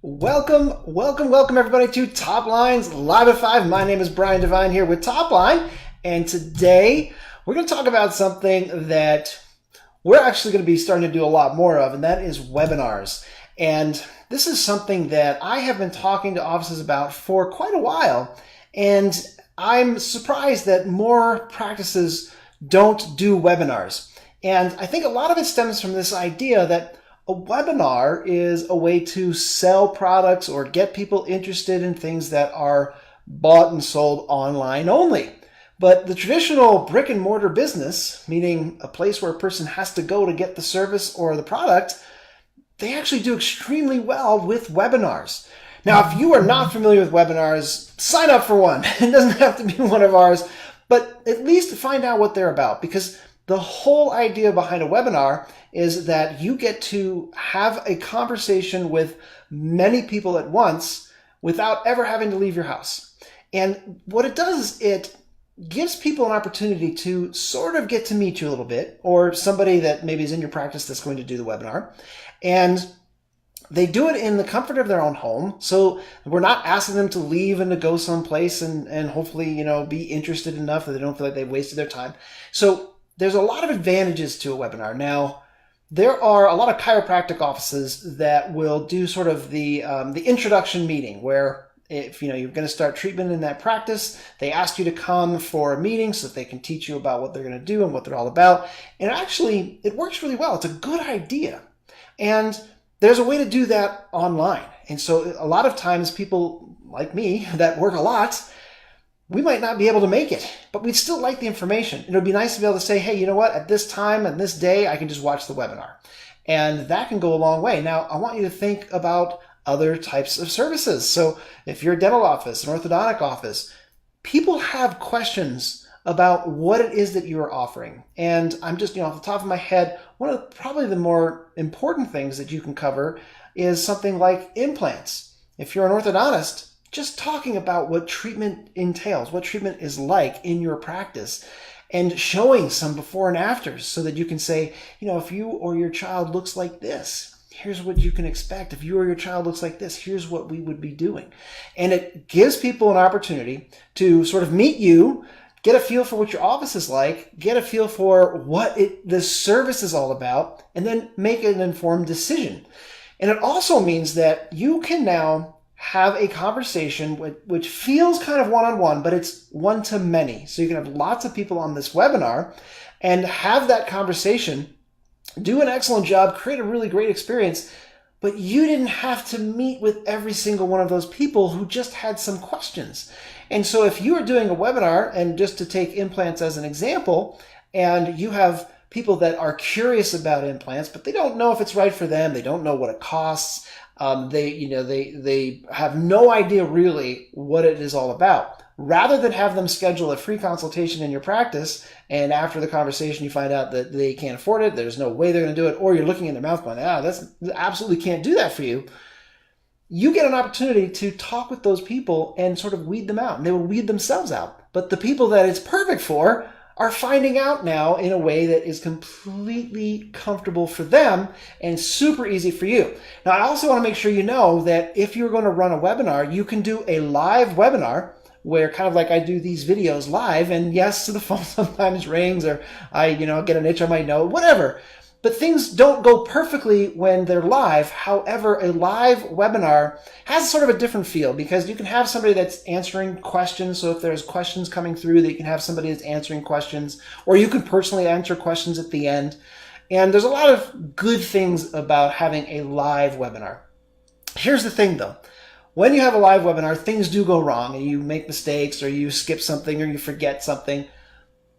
Welcome everybody to Top Lines Live at 5. My name is Brian Devine here with Top Line, and today we're going to talk about something that we're actually going to be starting to do a lot more of, and that is webinars. And this is something that I have been talking to offices about for quite a while, and I'm surprised that more practices don't do webinars. And I think a lot of it stems from this idea that a webinar is a way to sell products or get people interested in things that are bought and sold online only. But the traditional brick and mortar business, meaning a place where a person has to go to get the service or the product, they actually do extremely well with webinars. Now, if you are not familiar with webinars, sign up for one. It doesn't have to be one of ours, but at least find out what they're about, because the whole idea behind a webinar is that you get to have a conversation with many people at once without ever having to leave your house. And what it does is it gives people an opportunity to sort of get to meet you a little bit, or somebody that maybe is in your practice that's going to do the webinar. And they do it in the comfort of their own home. So we're not asking them to leave and to go someplace and hopefully, be interested enough that they don't feel like they've wasted their time. So there's a lot of advantages to a webinar. Now, there are a lot of chiropractic offices that will do sort of the introduction meeting, where if you're going to start treatment in that practice, they ask you to come for a meeting so that they can teach you about what they're going to do and what they're all about. And actually, it works really well. It's a good idea. And there's a way to do that online. And so a lot of times people like me that work a lot, we might not be able to make it, but we'd still like the information. It would be nice to be able to say, hey, you know what? At this time and this day, I can just watch the webinar. And that can go a long way. Now, I want you to think about other types of services. So if you're a dental office, an orthodontic office, people have questions about what it is that you are offering. And I'm just, off the top of my head, one of probably the more important things that you can cover is something like implants. If you're an orthodontist, just talking about what treatment entails, what treatment is like in your practice, and showing some before and afters so that you can say, if you or your child looks like this, here's what you can expect. If you or your child looks like this, here's what we would be doing. And it gives people an opportunity to sort of meet you, get a feel for what your office is like, get a feel for what the service is all about, and then make an informed decision. And it also means that you can now have a conversation which feels kind of one-on-one, but it's one-to-many. So you can have lots of people on this webinar and have that conversation, do an excellent job, create a really great experience, but you didn't have to meet with every single one of those people who just had some questions. And so if you are doing a webinar, and just to take implants as an example, and you have people that are curious about implants, but they don't know if it's right for them, they don't know what it costs, they have no idea really what it is all about. Rather than have them schedule a free consultation in your practice, and after the conversation you find out that they can't afford it, there's no way they're going to do it, or you're looking in their mouth going, that's absolutely can't do that for you. You get an opportunity to talk with those people and sort of weed them out, and they will weed themselves out. But the people that it's perfect for are finding out now in a way that is completely comfortable for them and super easy for you. Now, I also want to make sure you know that if you're going to run a webinar, you can do a live webinar where, kind of like I do these videos live, and yes, the phone sometimes rings, or I, get an itch on my nose, whatever. But things don't go perfectly when they're live. However, a live webinar has sort of a different feel, because you can have somebody that's answering questions. So if there's questions coming through, that you can have somebody that's answering questions, or you can personally answer questions at the end. And there's a lot of good things about having a live webinar. Here's the thing though. When you have a live webinar, things do go wrong, and you make mistakes, or you skip something, or you forget something.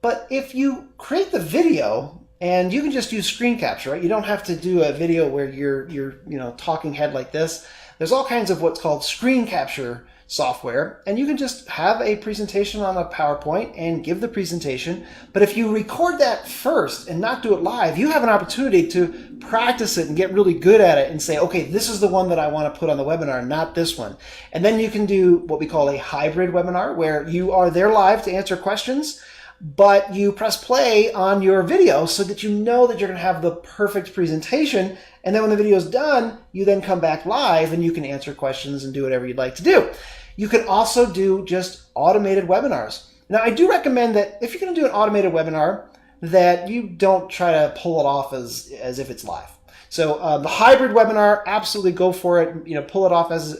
But if you create the video, and you can just use screen capture, right? You don't have to do a video where you're talking head like this. There's all kinds of what's called screen capture software, and you can just have a presentation on a PowerPoint and give the presentation. But if you record that first and not do it live, you have an opportunity to practice it and get really good at it and say, okay, this is the one that I want to put on the webinar, not this one. And then you can do what we call a hybrid webinar, where you are there live to answer questions, but you press play on your video so that you know that you're going to have the perfect presentation. And then when the video is done, you then come back live and you can answer questions and do whatever you'd like to do. You can also do just automated webinars. Now, I do recommend that if you're going to do an automated webinar, that you don't try to pull it off as if it's live. So the hybrid webinar, absolutely go for it. Pull it off as,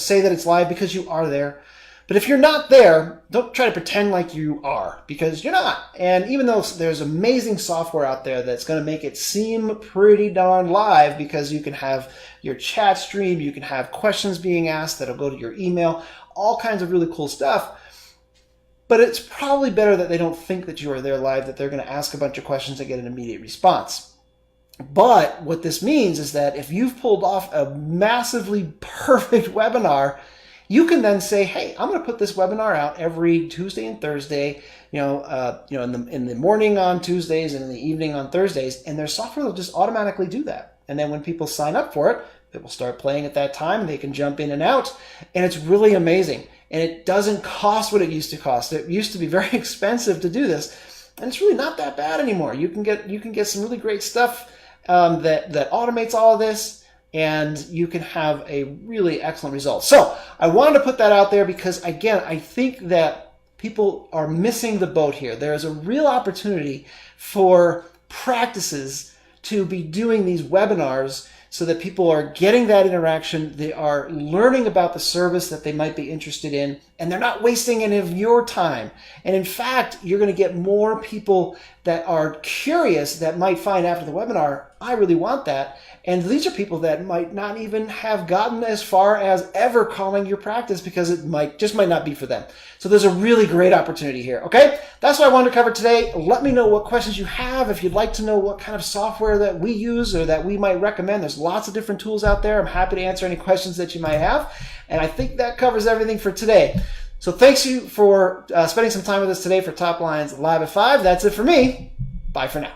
say that it's live because you are there. But if you're not there, don't try to pretend like you are, because you're not. And even though there's amazing software out there that's going to make it seem pretty darn live, because you can have your chat stream, you can have questions being asked that'll go to your email, all kinds of really cool stuff. But it's probably better that they don't think that you are there live, that they're going to ask a bunch of questions and get an immediate response. But what this means is that if you've pulled off a massively perfect webinar, you can then say, hey, I'm going to put this webinar out every Tuesday and Thursday, in the morning on Tuesdays and in the evening on Thursdays, and their software will just automatically do that. And then when people sign up for it, it will start playing at that time. They can jump in and out, and it's really amazing. And it doesn't cost what it used to cost. It used to be very expensive to do this, and it's really not that bad anymore. You can get some really great stuff that automates all of this, and you can have a really excellent result. So I wanted to put that out there because, again, I think that people are missing the boat here. There is a real opportunity for practices to be doing these webinars so that people are getting that interaction, they are learning about the service that they might be interested in, and they're not wasting any of your time. And in fact, you're going to get more people that are curious that might find after the webinar, I really want that. And these are people that might not even have gotten as far as ever calling your practice because it might not be for them. So there's a really great opportunity here, okay? That's what I wanted to cover today. Let me know what questions you have. If you'd like to know what kind of software that we use or that we might recommend, there's lots of different tools out there. I'm happy to answer any questions that you might have. And I think that covers everything for today. So thanks you for spending some time with us today for Top Lines Live at 5. That's it for me. Bye for now.